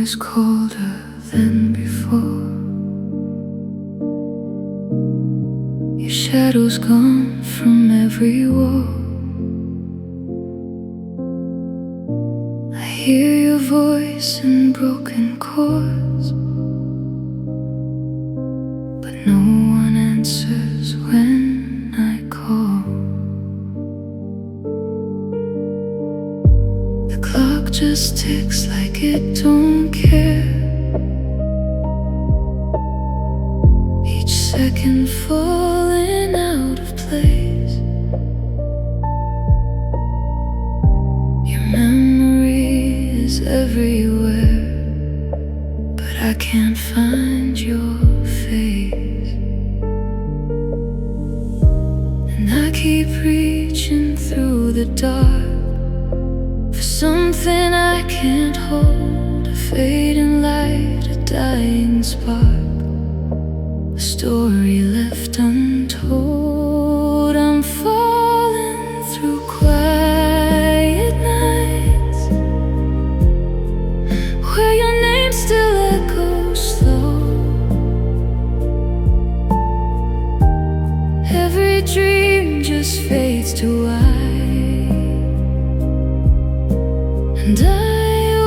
is colder than before. Your shadow's gone from every wall. I hear your voice in broken chords, but no one answers when I call. The clock just ticks like it don't care. Each second falling out of place. Your memory is everywhere, but I can't find your face. And I keep reaching through the dark for something I can't hold, a fading light, a dying spark, a story left untold. I'm falling through quiet nights where your name still echoes slow. Every dream just fades to white, and I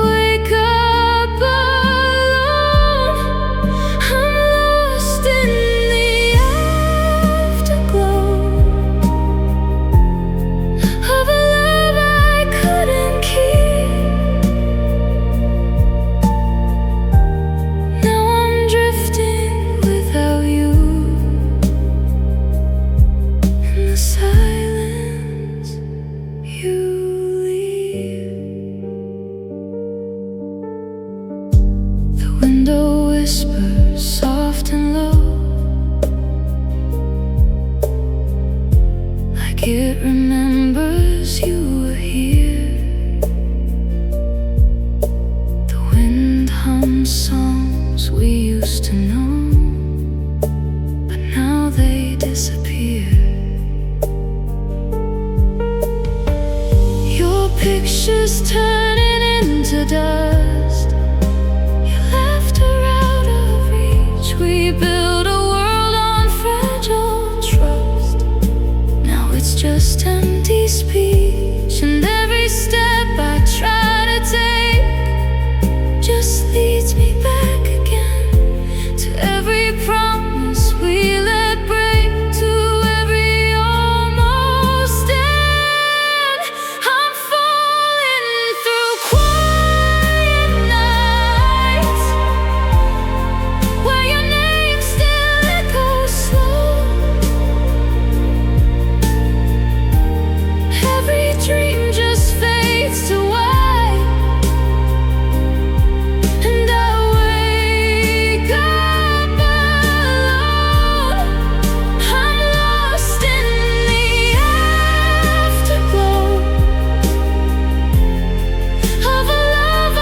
wake up alone. I'm lost in the afterglow of a love I couldn't keep. Now I'm drifting without you in the silence you leave. The window whispers soft and low, like it remembers you were here. The wind hums songs we used to know, but now they disappear. Your picture's turning into dust, your laughter out of reach. We built a world on fragile trust. Now it's just empty speech, and every step I try to take just leads me back again to every promise we let break, to every almost end. I'm falling through quiet nights where your name still echoes slow. Every dream just fades to white, and I wake up alone. I'm lost in the afterglow of a love I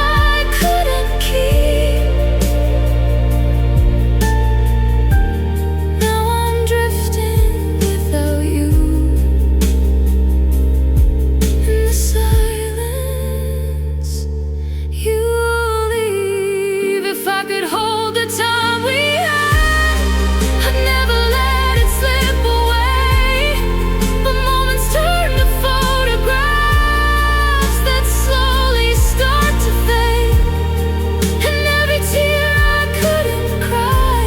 couldn't keep. Now I'm drifting without you in the silence you leave. If I could hold the time we had, I'd never let it slip away. But moments turn to photographs that slowly start to fade, and every tear I couldn't cry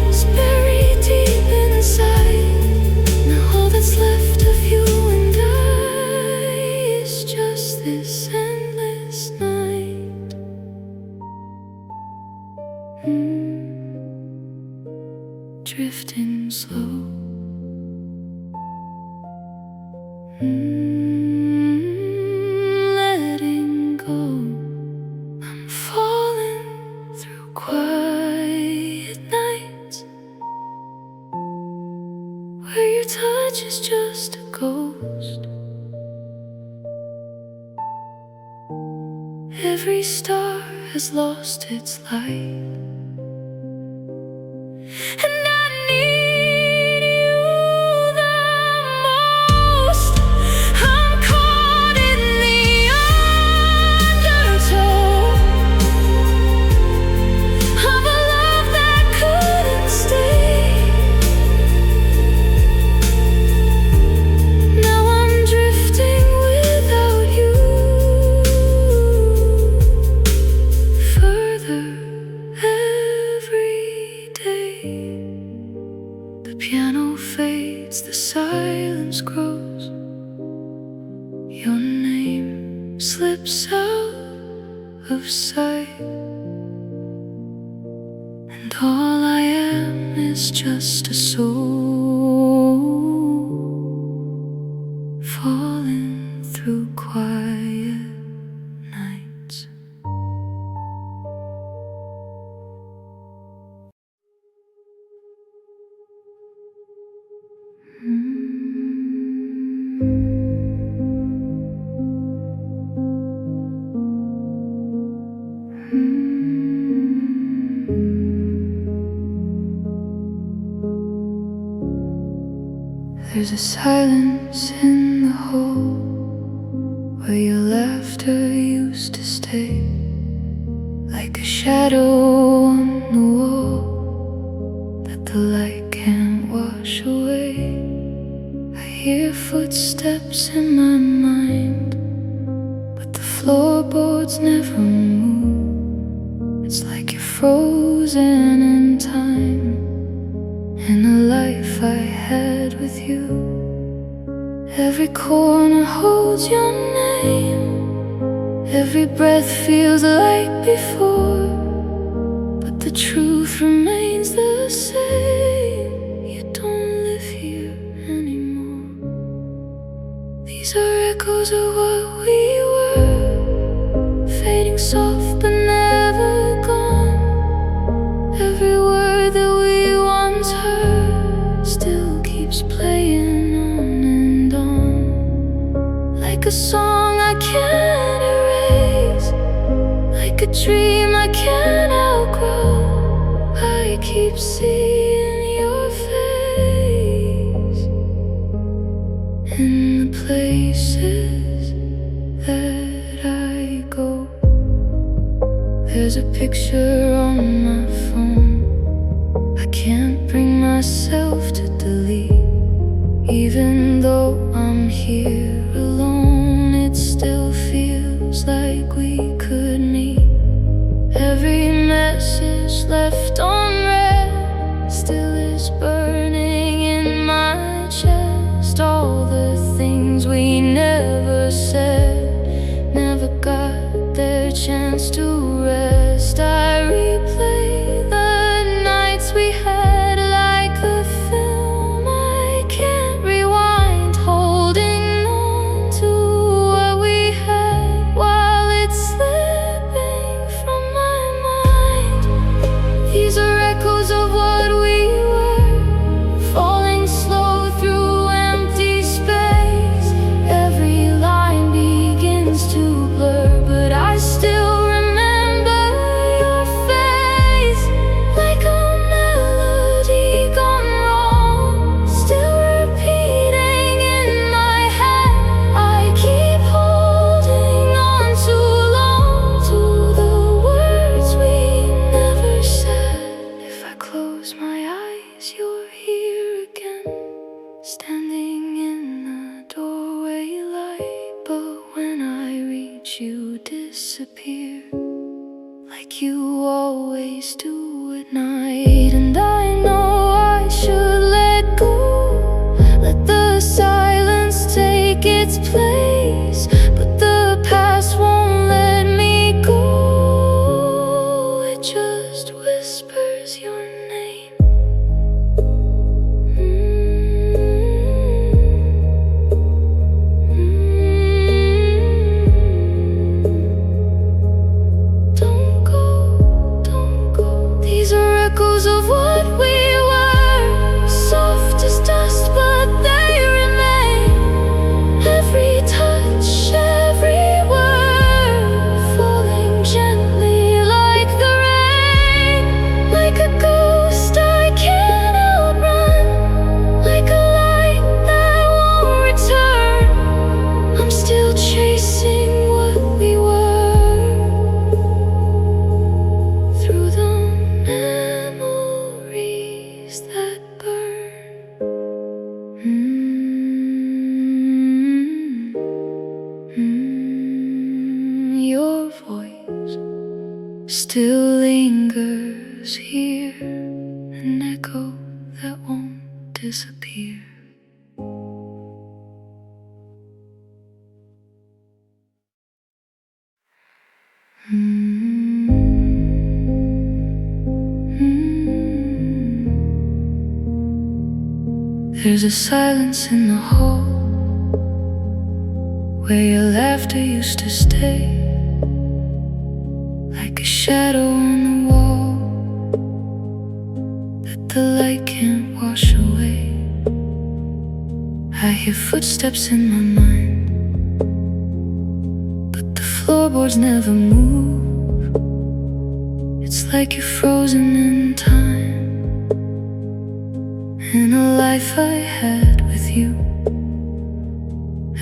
is buried deep inside. Now all that's left of you and I is just this endless night. Drifting slow. Letting go. I'm falling through quiet nights where your touch is just a ghost. Every star has lost its light, and I need you the most. I'm caught in the undertow piano fades, the silence grows. Your name slips out of sight, and all I am is just a soul falling through quiet nights. There's a silence in the hall where your laughter used to stay, like a shadow on the wall that the light can't wash away. I hear footsteps in my mind, but the floorboards never move. It's like you're frozen in time, in a life I had with you. Every corner holds your name, every breath feels like before, but the truth remains the same. You don't live here anymore. These are echoes of what we were, fading soft but never gone. Every word that we once heard still keeps playing on and on, like a song I can't erase, like a dream I can't outgrow. I keep seeing your face in the places that I go. There's a picture on my phone I can't bring myself to delete. Even though I'm here alone, it still feels like we could meet. Every message left unread still is burning in my chest. All the things we never said never got their chance to rest. I replay the nights we had like a film I can't rewind, holding on to what we had while it's slipping from my mind. These are disappear. There's a silence in the hall where your laughter used to stay, like a shadow on the wall that the light can't wash away. I hear footsteps in my mind, but the floorboards never move. It's like you're frozen in time, in a life I had with you.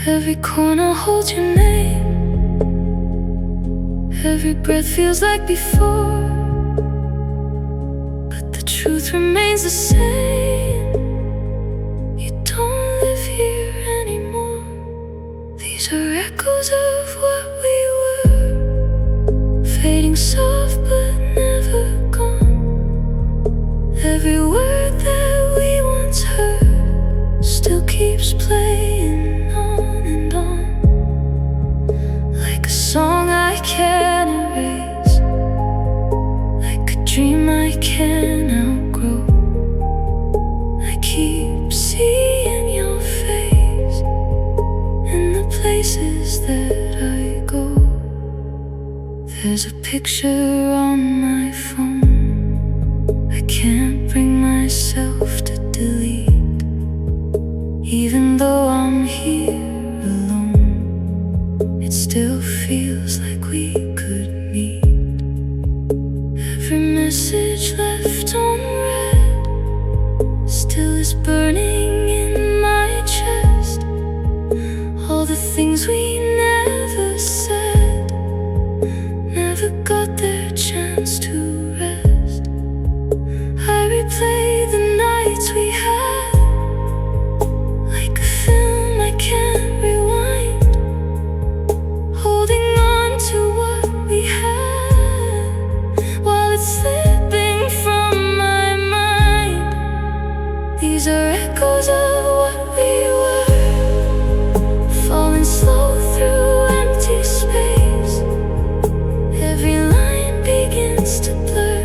Every corner holds your name, every breath feels like before, but the truth remains the same. You don't live here anymore. These are echoes of what we were, fading soft but never gone. Every word that we once heard still keeps playing on and on, like a song I can't erase, like a dream I can't outgrow. I keep seeing your face in the places that I go. There's a picture on my phone I can't bring myself to delete. Even though I'm here alone, it still feels like we could meet. Every message left unread still is burning in my chest. All the things we never said never got their chance to rest. I replay the nights we had, like a film I can't rewind, holding on to what we had while it's slipping from my mind. These are echoes of what we were, falling slow through empty space. Every line begins to blur,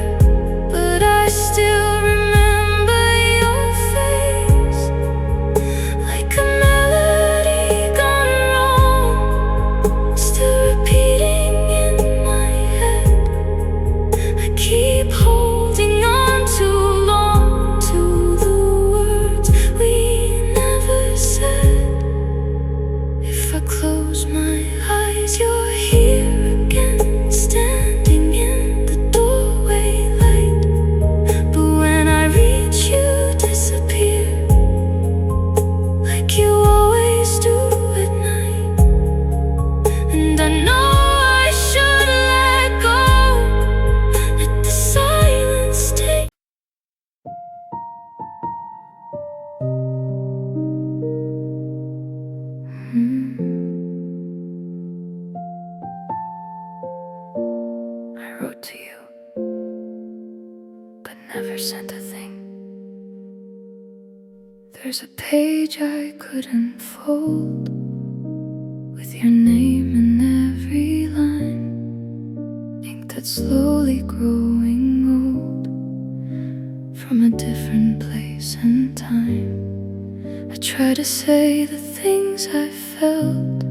but I still remember your face, like a melody gone wrong, still repeating in my head. I keep holding on too long to the words we never said. If I close my eyes, you're here again, standing in the doorway light. But when I reach, you disappear, like you always do at night. And I know I should let go, let the silence take. I wrote to you, but never sent a thing. There's a page I couldn't fold, with your name in every line, ink that's slowly growing old from a different place and time. I try to say the things I felt,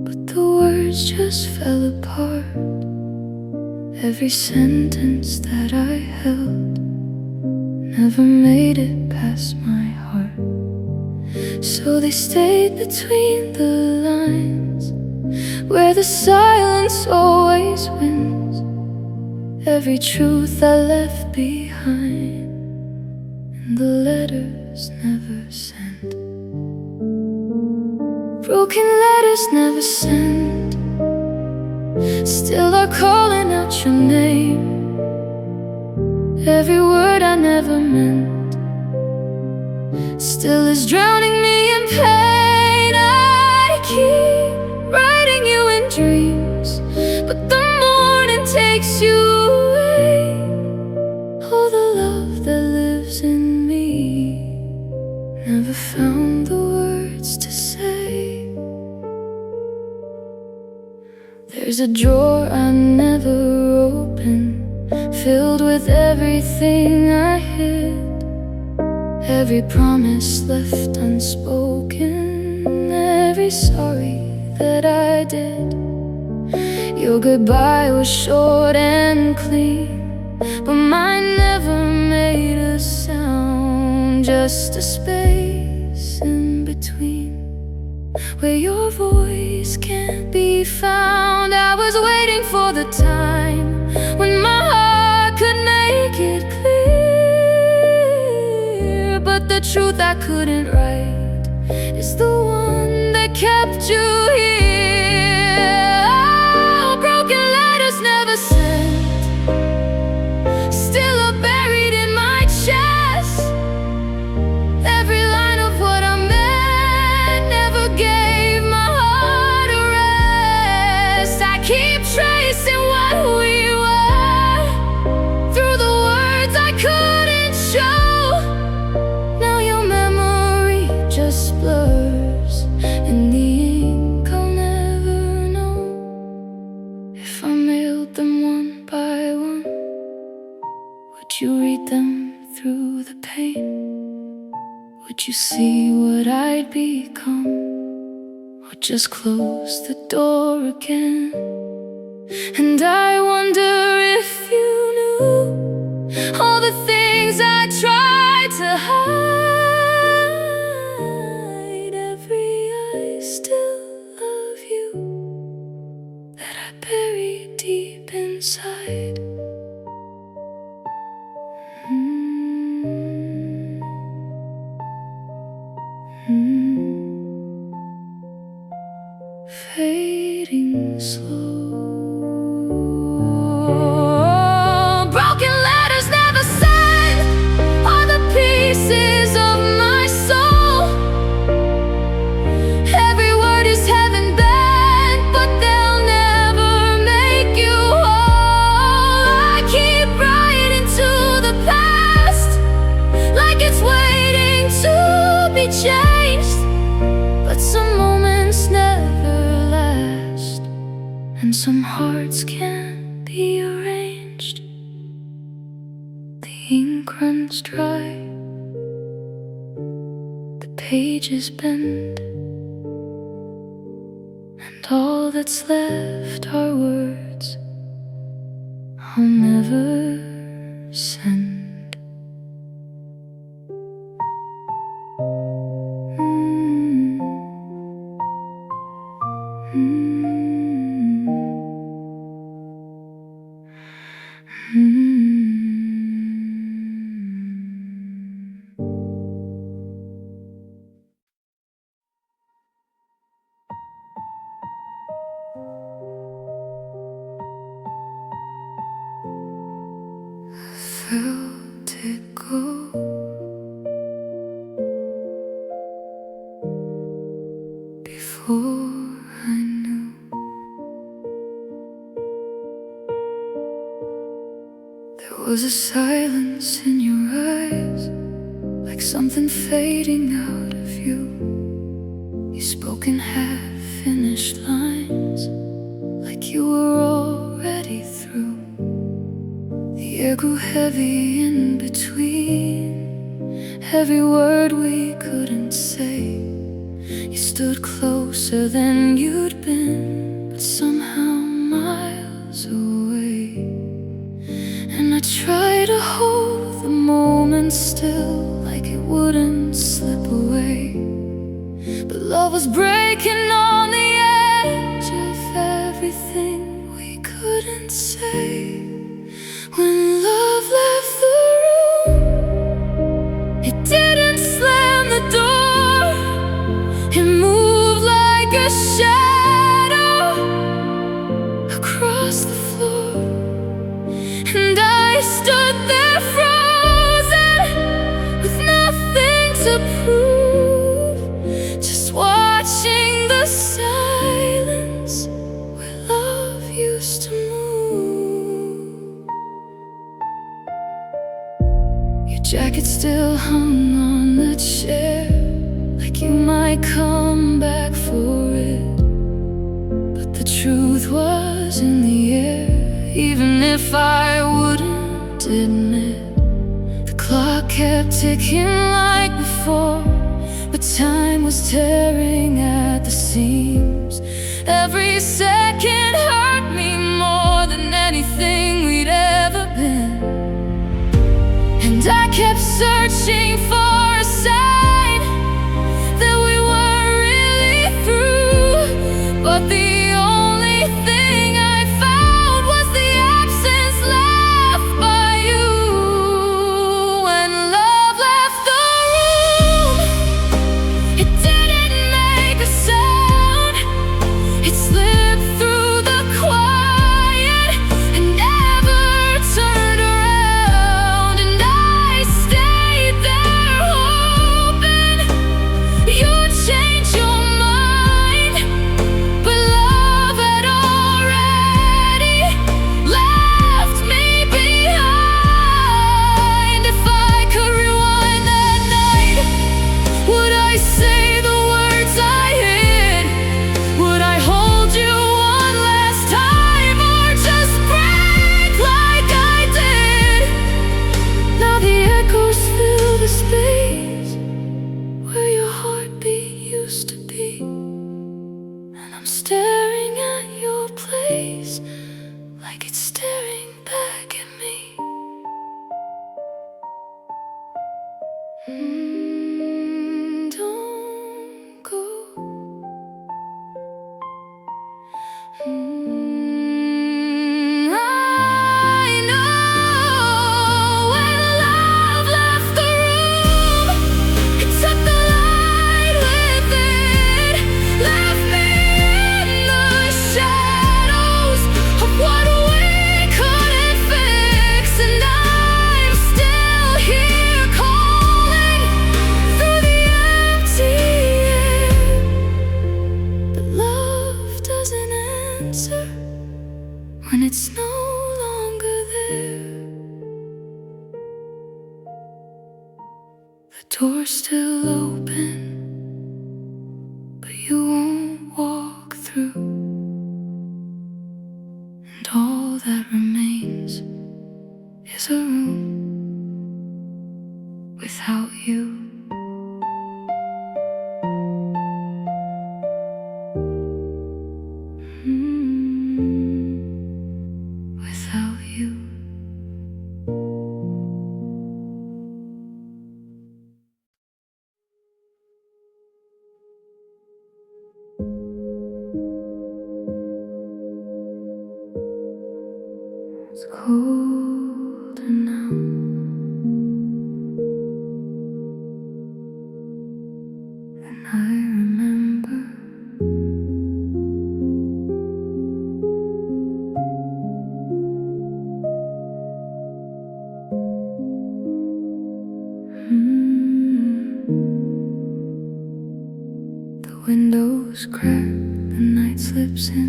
but the words just fell apart. Every sentence that I held never made it past my heart, so they stayed between the lines, where the silence always wins. Every truth I left behind, and the letters never sent. Broken letters never sent, still are calling out your name. Every word I never meant still is drowning me in pain. I keep writing you in dreams, but the morning takes you away. All the love that lives in me never found the words to say. There's a drawer I never opened, filled with everything I hid, every promise left unspoken, every sorry that I did. Your goodbye was short and clean, but mine never made a sound. Just a space in between, where your voice can't be found. I was waiting for the time when my heart could make it clear, but the truth I couldn't write is the one that kept you here. Oh, broken letters never sent, still are buried in my chest. Every line of what I meant never gave my heart a rest. I keep tracing what we were through the words I couldn't show. Now your memory just blurs in the ink. I'll never know if I mailed them one by one. Would you read them through the pain? Would you see what I'd become, or just close the door again? And I wonder if you knew all the things I tried to hide. Every I still love you that I buried deep inside. Fading slow. Broken letters never sent are the pieces of my soul. Every word is heaven bent, but they'll never make you whole. I keep writing to the past like it's waiting to be changed, but some moments never last, and some hearts can't be arranged. The ink runs dry, the pages bend, and all that's left are words I'll never send. Felt it go before I knew. There was a silence in your eyes, like something fading out of you. You spoke in half-finished lines, like you were already through. The air grew heavy in between, every word we couldn't say. You stood closer than you'd been, but somehow miles away. And I tried to hold the moment still, like it wouldn't slip away. But love was breaking on the edge of everything we couldn't say. When love left the room, it didn't slam the door. It moved like a shadow across the floor, and I stood there frozen with nothing to prove, just watching the silence where love used to move. Your jacket still hung on the chair, might come back for it, but the truth was in the air. Even if I wouldn't admit, the clock kept ticking like before, but time was tearing at the seams. Every second hurt me more than anything we'd ever been, and I kept searching for a sign that we were really through. But the only thing I found was the absence left by you. When love left the room, it didn't make a sound. It slipped through the quiet and never turned around. And I stayed there hoping you'd change your mind, but love had already left me behind. If I could rewind that night, would I say the words I hid? Would I hold you one last time, or just break like I did? Now the echoes fill the space where your heartbeat used to be, and I'm staring at your place like it's staring back at me. Don't go. I know when love left the room, it took the light with it, left me in the shadows of what we couldn't fix. And I'm still here calling through the empty air, but love doesn't answer when it's no longer there. The door's still open, but you won't walk through, and all that remains is a room without you. Without you. It's colder now, and I remember the windows crack, the night slips in.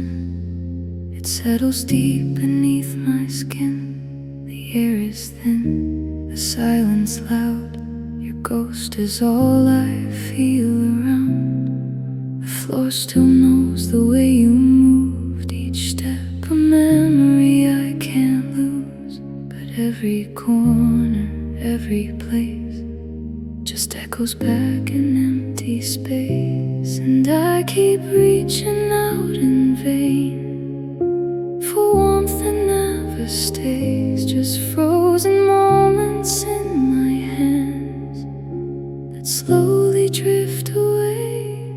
It settles deep beneath my skin. The air is thin, the silence loud. Your ghost is all I feel around. The floor still knows the way you moved. Each step a memory I can't lose. But every corner, every place just echoes back in empty space. And I keep reaching out in vain for warmth that never stays, just frozen moments in my hands that slowly drift away.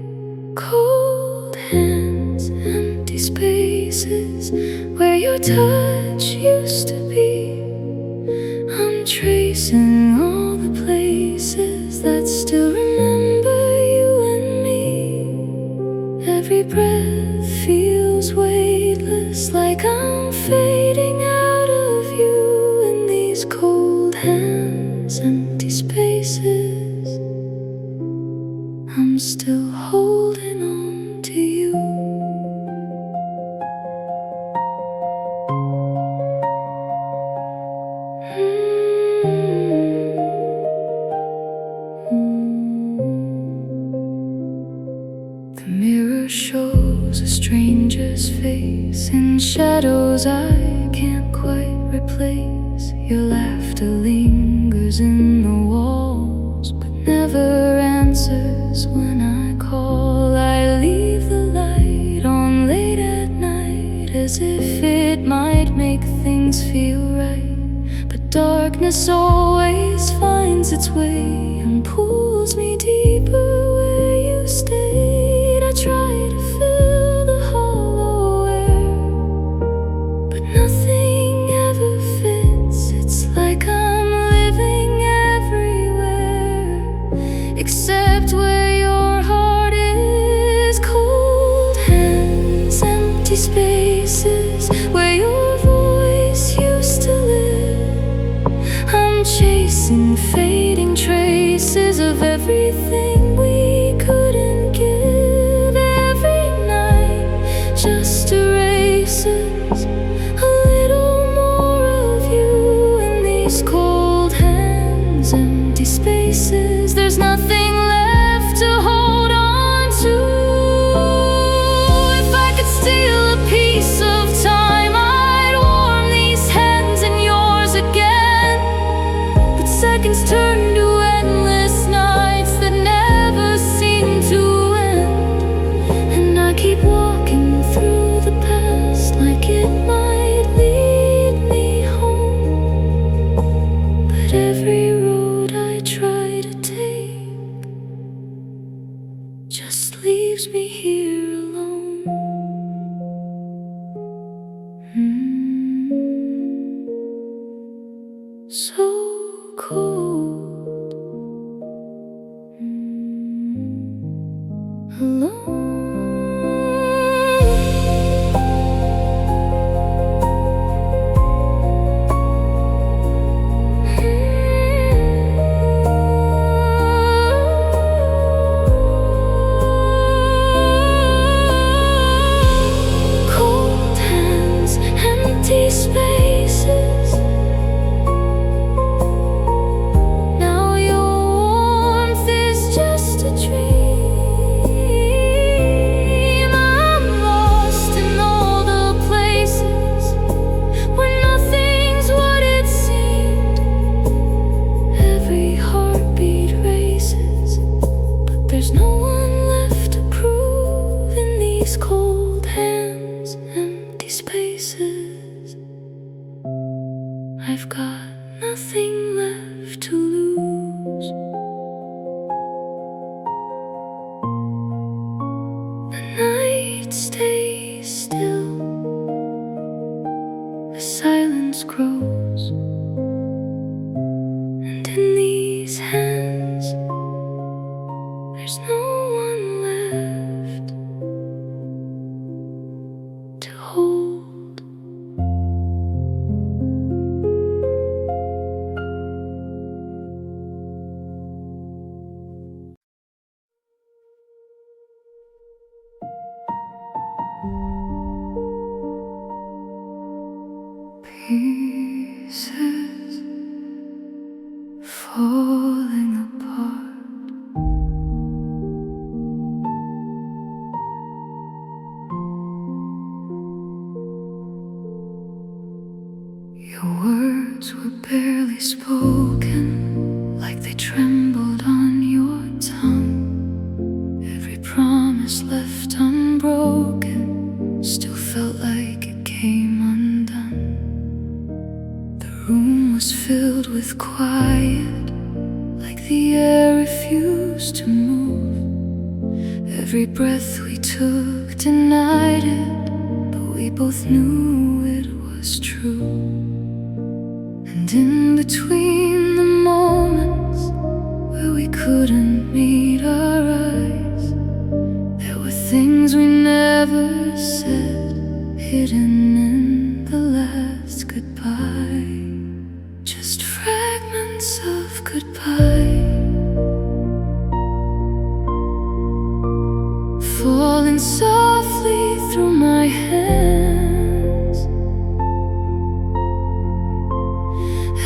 Cold hands, empty spaces where your touch used to be. I'm tracing all the places that still remember you and me. Every breath feels weightless, like I'm fading out of you. In these cold hands, empty spaces, I'm still holding on to you. shows a stranger's face in shadows I can't quite replace. Your laughter lingers in the walls, but never answers when I call. I leave the light on late at night, as if it might make things feel right. But darkness always finds its way and pulls me deeper where you stayed. I try to fill the hollow air, but nothing ever fits. It's like I'm living everywhere except where your heart is. Cold hands, empty spaces where your voice used to live. I'm chasing fading traces of everything we couldn't give. Every night just erases a little more of you in these cold hands, empty spaces. There's nothing left to hold on to. If I could steal a piece of time, I'd warm these hands in yours again. But seconds turn to endless nights that never seem to end. And I keep walking through the past like it might lead me home. But every road I try to take just leaves me here alone. So cold, alone. Cold hands, empty spaces. Now your warmth is just a dream. I'm lost in all the places where nothing's what it seemed. Every heartbeat races, but there's no one left to prove in these cold hands, empty spaces. I've got nothing left to lose. The night stays still, the silence grows, and in these hands there's no one left to hold. Pieces falling apart. Your words were barely spoken, like they trembled on your tongue. Every promise left unbroken still felt like it came undone. The room was filled with quiet, like the air refused to move. Every breath we took denied it, but we both knew it was true. And in between the moments where we couldn't meet our eyes, there were things we never said, hidden in the last goodbye. Just fragments of goodbye, falling softly through my hands.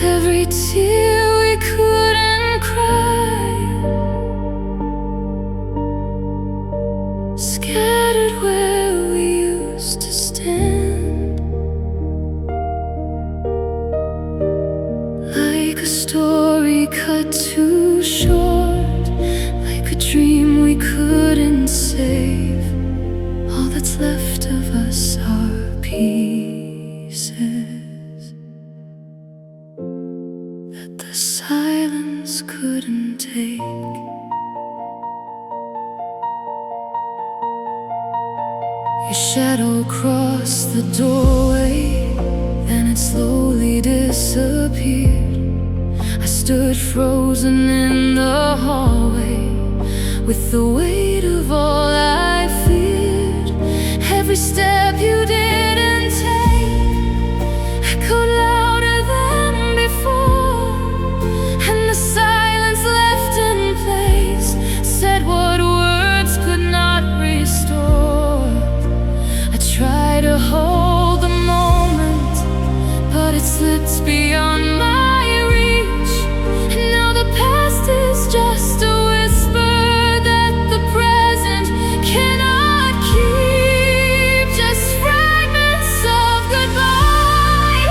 Every tear we couldn't cry, scattered save. All that's left of us are pieces that the silence couldn't take. Your shadow crossed the doorway, then it slowly disappeared. I stood frozen in the hallway with the weight of all I feared. Every step you didn't take echoed louder than before, and the silence left in place said what words could not restore. I tried to hold the moment, but it slipped beyond my reach. And now the past is just a whisper that the present cannot keep. Just fragments of goodbye,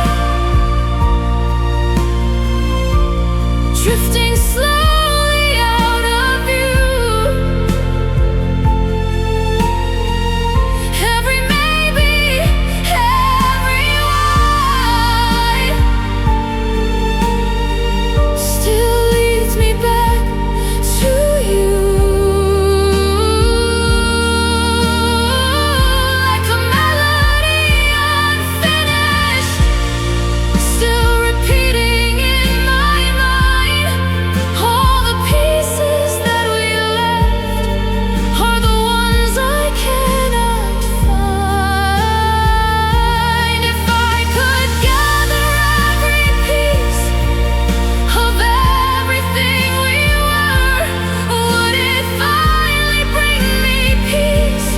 drifting slowly out of view. Every maybe, every why still leads me back to you. Like a melody unfinished, still repeating in my mind. All the pieces that we left are the ones I cannot find. If I could gather every piece of everything we were, would it finally bring me peace,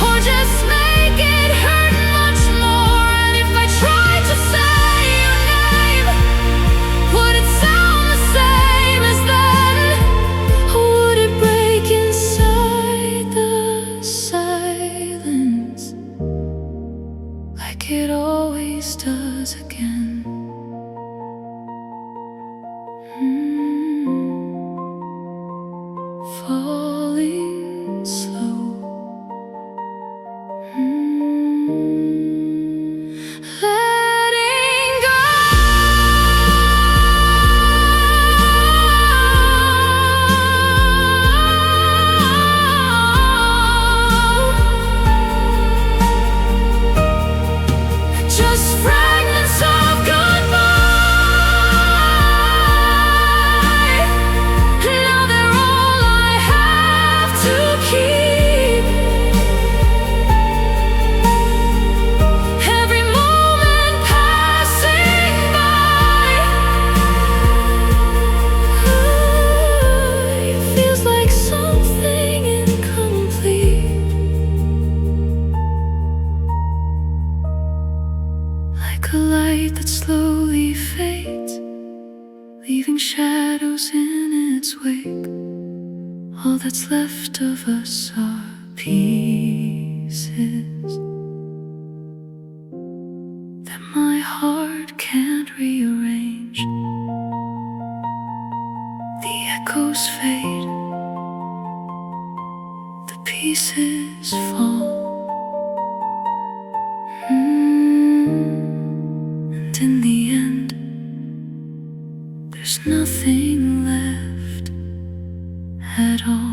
or just make it hurt much more? And if I tried to say your name, would it sound the same as then? Or would it break inside the silence like it always does again? Falling slow. Letting go. Just fragments of goodbye. Now they're all I have to keep. Every moment passing by, it feels like something incomplete, like a light that slowly fades, leaving shadows in its wake. All that's left of us are pieces that my heart can't rearrange. The echoes fade, the pieces fall. And in the end, there's nothing left at all.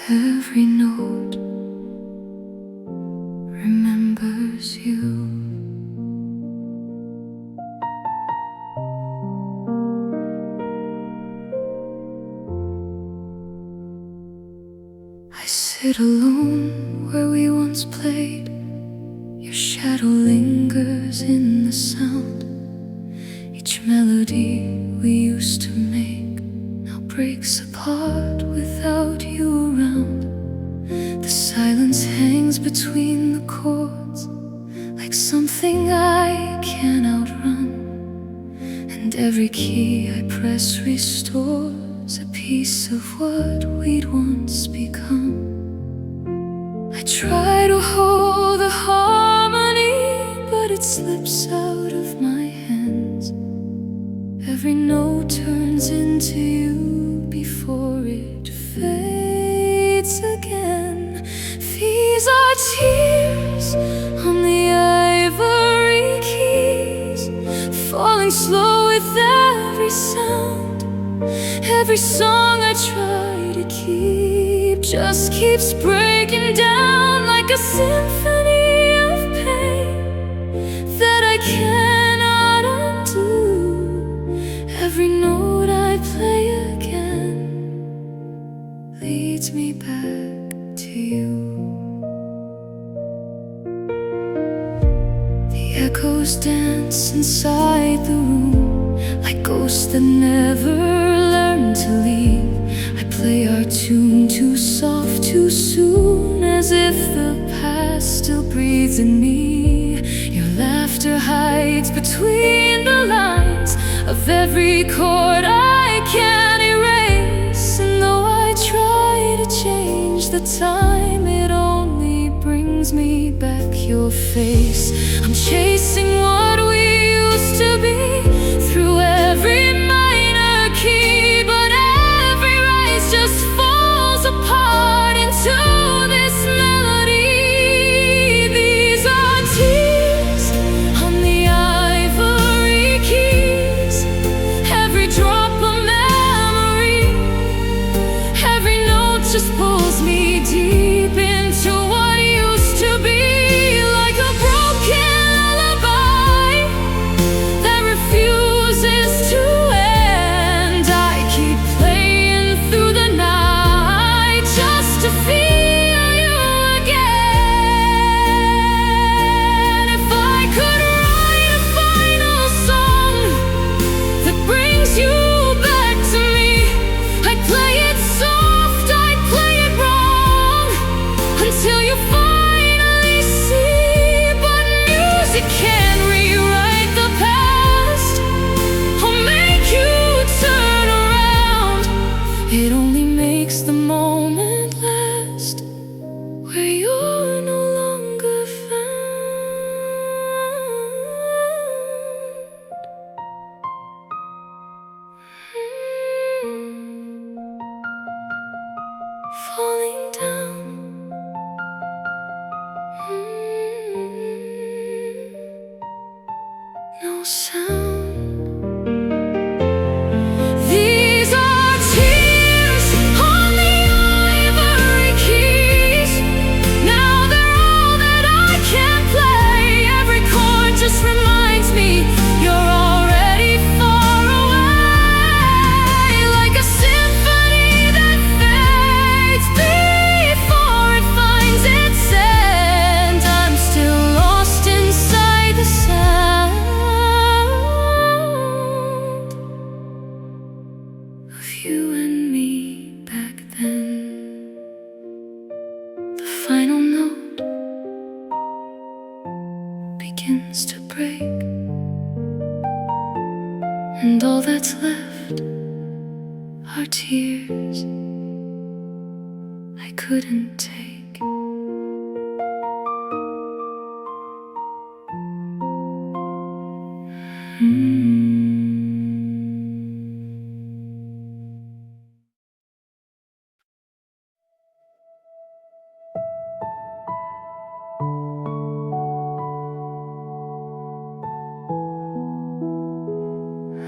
Every note remembers you. I sit alone where we once played. Your shadow lingers in the sound. Each melody we used to make now breaks apart without you around. The silence hangs between the chords, like something I can't outrun. And every key I press restores a piece of what we'd once become. I try to hold the harmony, but it slips out of my hands. Every note turns into you before it fades again. These are tears on the ivory keys, falling slow with every sound. Every song I try to keep just keeps breaking down, like a symphony of pain that I cannot undo. Every note I play again leads me back to you. The echoes dance inside the room, like ghosts that never learn to leave. I play our tune too soft too soon, as if the past still breathes in me. Your laughter hides between the lines of every chord I can't erase. And though I try to change the time, it only brings me back your face. I'm chasing what we used to be through every minor key, but every rise just falls apart into this melody. These are tears on the ivory keys, every drop a memory, every note just pulls me deep into what used to be. Like a broken lullaby that refuses to end, I keep playing through the night just to feel you again. If I could write a final song that brings you back to me, I'd play it soft, I'd play it wrong, until you finally see. But music can't rewrite the past or make you turn around. It only makes the moment last where you're no longer found. Falling down. No sound. These are tears on the ivory keys. Now they're all that I can play. Every chord just reminds me you're already far away. Like a symphony that fades before it finds its end. I'm still lost inside the sound of you and me back then. The final note begins to break, and all that's left are tears I couldn't take.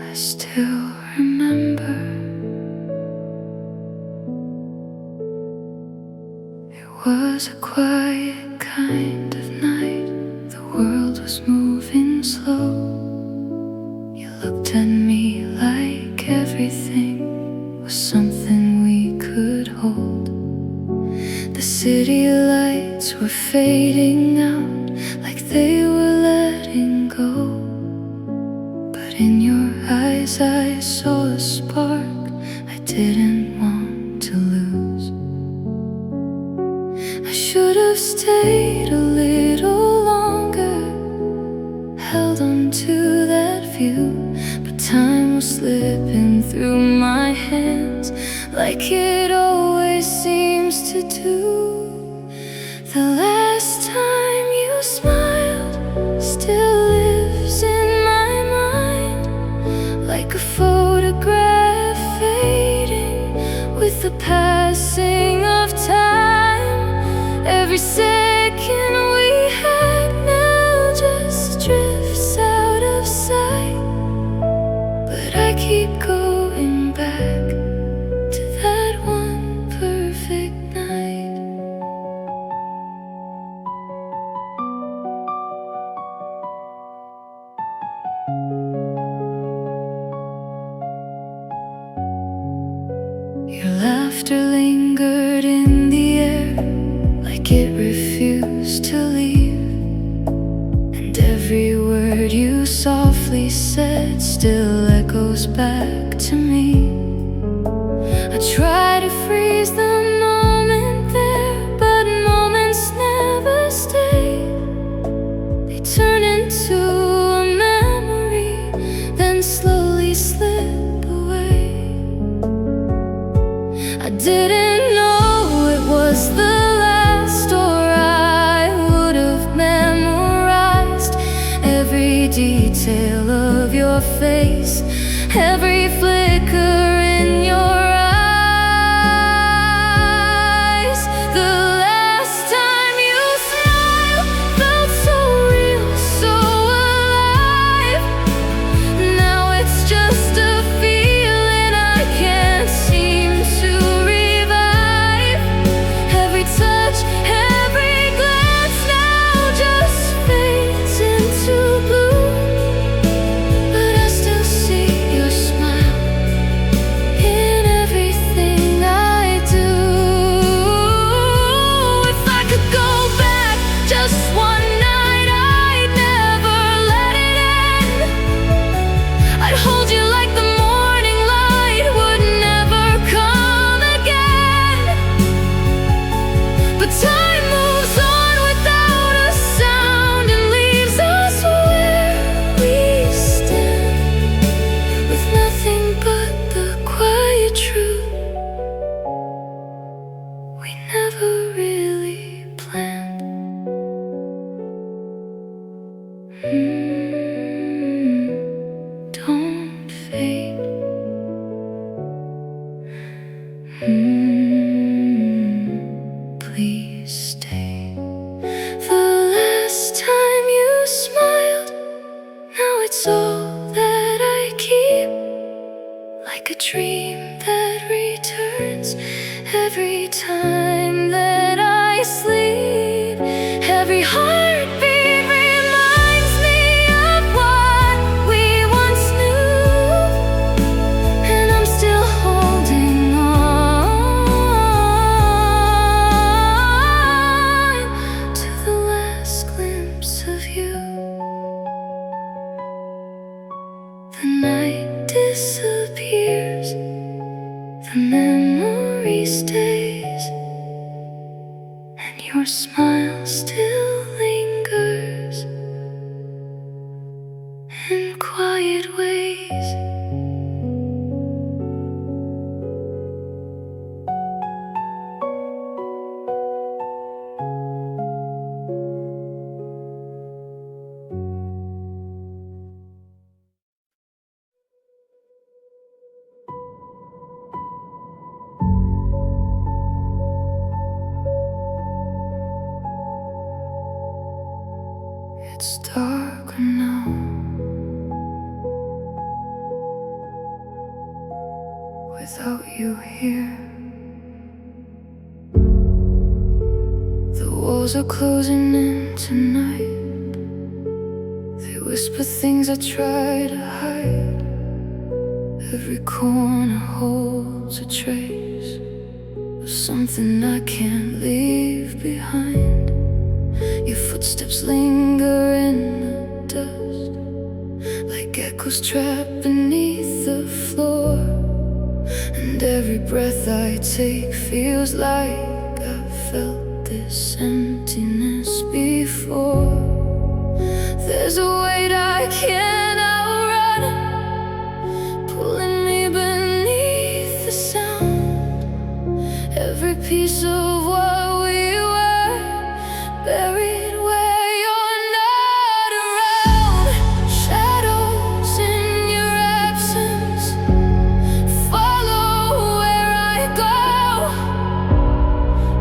I still remember it was a quiet kind of night. The world was moving slow. You looked at me like everything was something we could hold. The city lights were fading out, like they were letting go. But in your eyes I saw a spark I didn't want to lose. I should have stayed a little longer, held on to that view, but time was slipping through my hands like it always seems to do. The last time you smiled still lives in my mind, like a photograph fading with the passing of time. Every second we had now just drifts out of sight, but I keep going back to that one perfect night. Your laughter lingered in the air like it refused to leave, and every word you softly said still echoes back to me. I try to freeze the moment there, but moments never stay. They turn into a memory, then slowly slip away. I didn't know it was the last, or I would have memorized every detail of your face, every flicker in your eyes. The last time you smiled felt so real, so alive. Now it's just a feeling I can't seem to revive. Every touch, every glance now just fades into blue, but I still see your smile in everything I do. If I could go back just one night, I'd never let it end. I'd hold you like the morning light would never come again. But time moves on without a sound and leaves us where we stand, with nothing but the quiet truth we never really planned. Don't fade. Please stay. The last time you smiled, now it's all that I keep, like a dream that returns every time that I sleep. Every heartbeat reminds me of what we once knew, and I'm still holding on to the last glimpse of you. The night disappears, the memory stays, and your smile still lingers in quiet ways. It's darker now, without you here. The walls are closing in tonight. They whisper things I try to hide. Every corner holds a trace of something I can't leave behind. Your footsteps linger in the dust, like echoes trapped beneath the floor. And every breath I take feels like I've felt this emptiness before. There's a weight I can't outrun, pulling me beneath the sound. Every piece of what we were, buried where you're not around. Shadows in your absence follow where I go.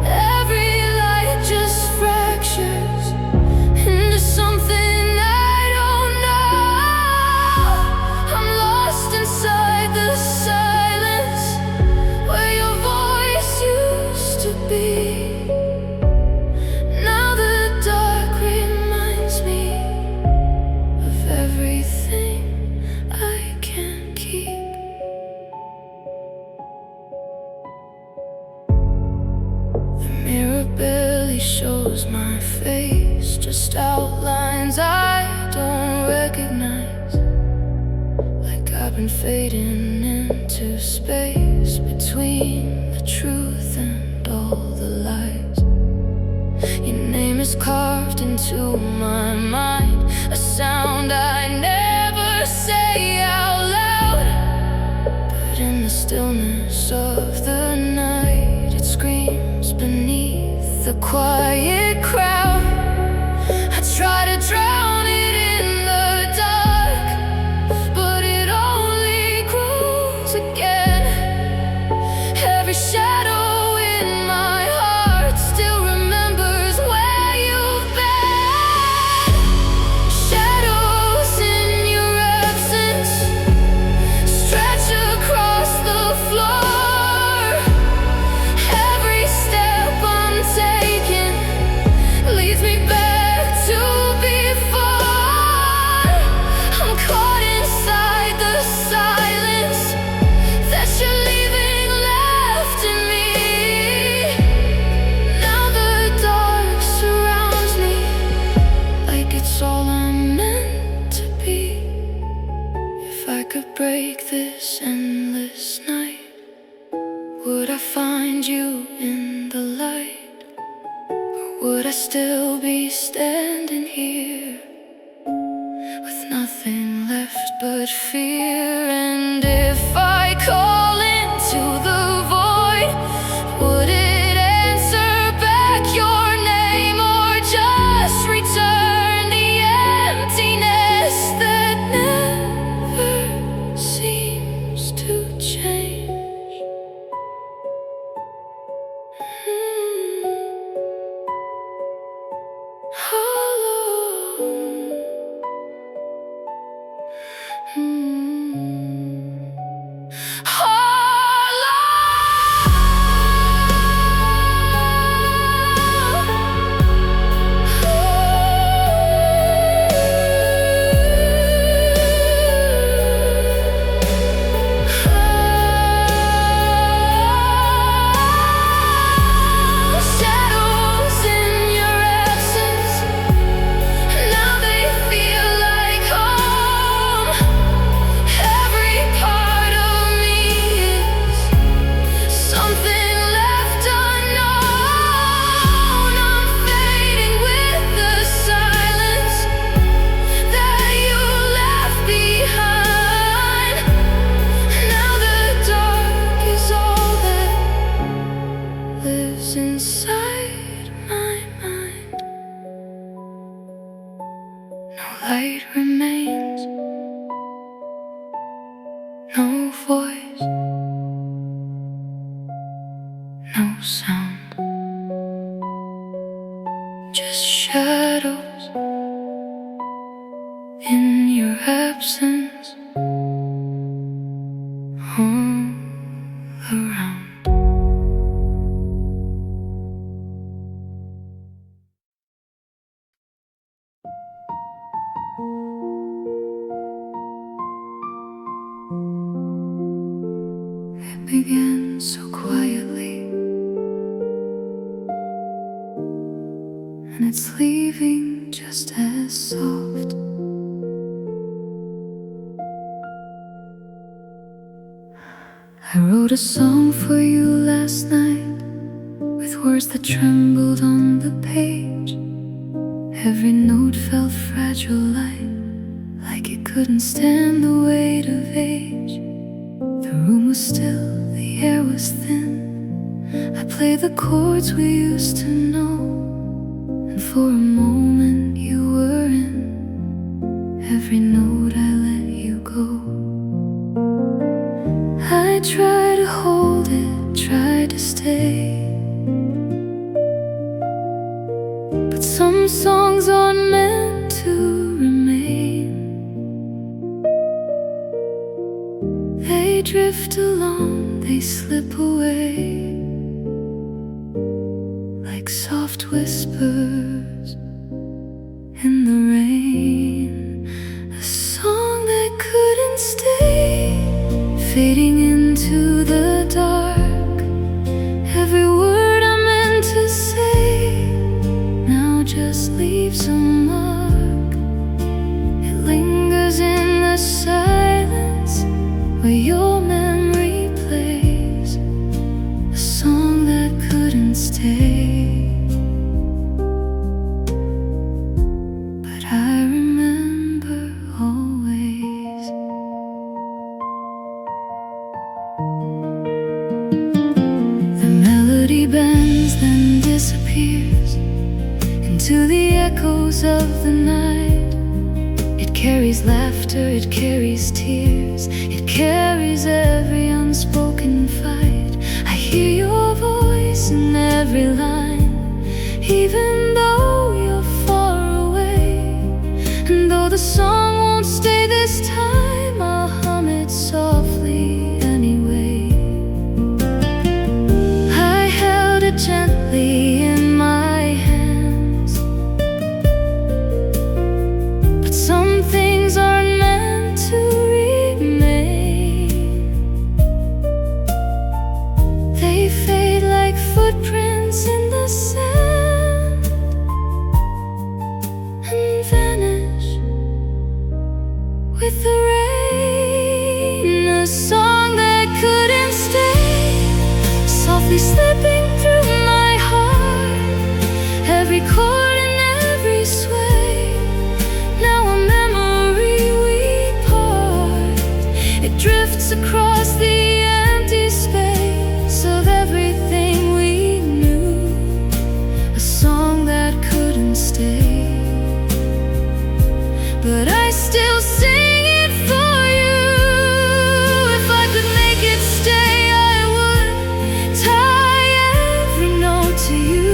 Every light just fractures into something I don't know. I'm lost inside the silence where your voice used to be. Now the dark reminds me of everything I can't keep. The mirror barely shows my face, just outlines I don't recognize. Like I've been fading into space between the truth and all the lies. Your name is carved into my mind, a sound I never say out loud. But in the stillness of the night, it screams beneath the quiet crowd. I try to drown it in the dark, but it only grows again. Every shadow in my heart still remembers where you've been. Shadows in your absence stretch across the floor. Every step I'm taking leads me back to before. I'm caught inside the silence that you're leaving left in me. Now the dark surrounds me like it's all I'm meant to be. If I could break this endless night, would I find you in the light? Or would I still be standing here with nothing left but fear? And if I call into the void, would it answer back your name, or just return the emptiness that never seems to change? Shadows in your absence, now they feel like home. Every part of me is something left unknown. I'm fading with the silence that you left behind. Now the dark is all that lives inside my mind. No light remains, no voice, no sound, just shadows in your absence all around. It began so quietly, and it's leaving just as soft. I I wrote a song for you last night, with words that trembled on the page. Every note felt fragile, like it couldn't stand the weight of age. The room was still, the air was thin. I played the chords we used to know, and for a moment you were in every note. I let you go. I tried to hold it, tried to stay, but some songs aren't meant to remain. They drift along, they slip away, like soft whispers in the rain. A song that couldn't stay, fading into the dark. Every word I meant to say now just leaves a mark. It lingers in the silence where your memory plays, a song that couldn't stay. But I remember always. The melody bends, then disappears into the echoes of the night. It carries laughter, it carries tears, it carries every unspoken fight. I hear your voice in every line, even though you're far away. And though the song won't stay this time, I'll hum it softly anyway. I held it gently in my hands, but some things aren't meant to remain. They fade like footprints in the sand and vanish with the rain. A song that couldn't stay, softly slipping through my heart, every chord and every sway. Now a memory we part. It drifts across the empty space of everything we knew, a song that couldn't stay. But I still sing it for you. If I could make it stay, I would tie every note to you.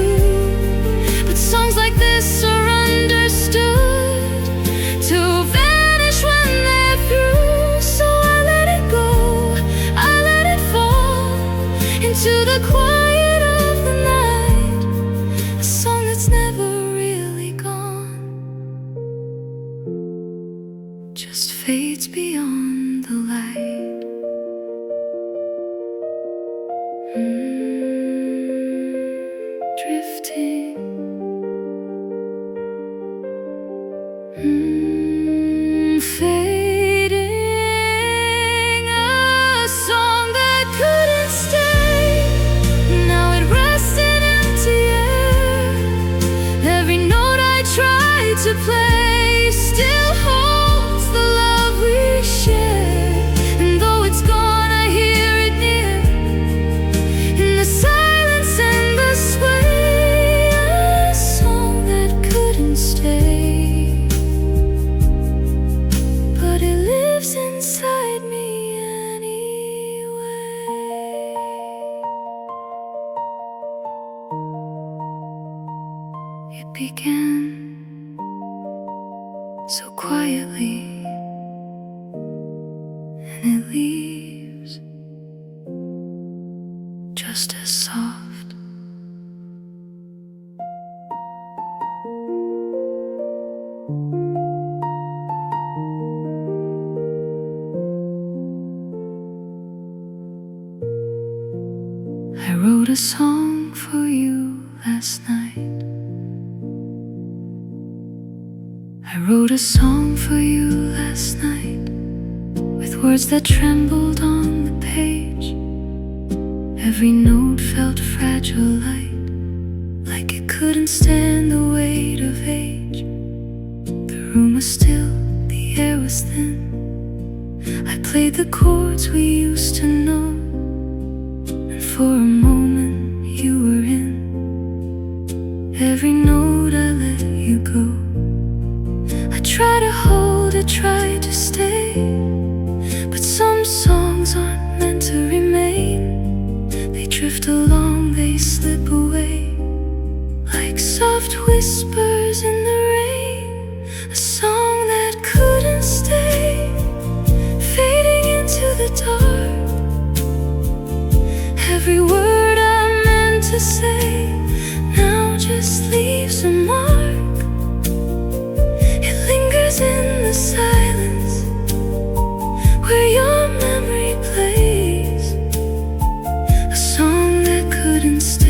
But songs like this are understood to vanish when they're through. So I let it go, I let it fall into the quiet of the night, a song that's never really gone, just fades beyond the light. Drifting, fading, a song that couldn't stay. Now it rests in empty air. Every note I tried to play still holds the love we share. And though it's gone, I hear it near, in the silence and the sway. A song that couldn't stay, but it lives inside me anyway. It began so quietly, and it leaves just as soft. I wrote a song for you last night. I wrote a song for you last night, with words that trembled on the page. Every note felt fragile, light, like it couldn't stand the weight of age. The room was still, the air was thin. I played the chords we used to know, and for a moment you were in. Every note I let you go. I tried to hold it, tried to stay, but some songs aren't meant to remain. They drift along, they slip away, like soft whispers in the rain. A song that couldn't stay, fading into the dark. Every word I meant to say now just leaves a mark. It lingers in the silence where your memory plays, a song that couldn't stay.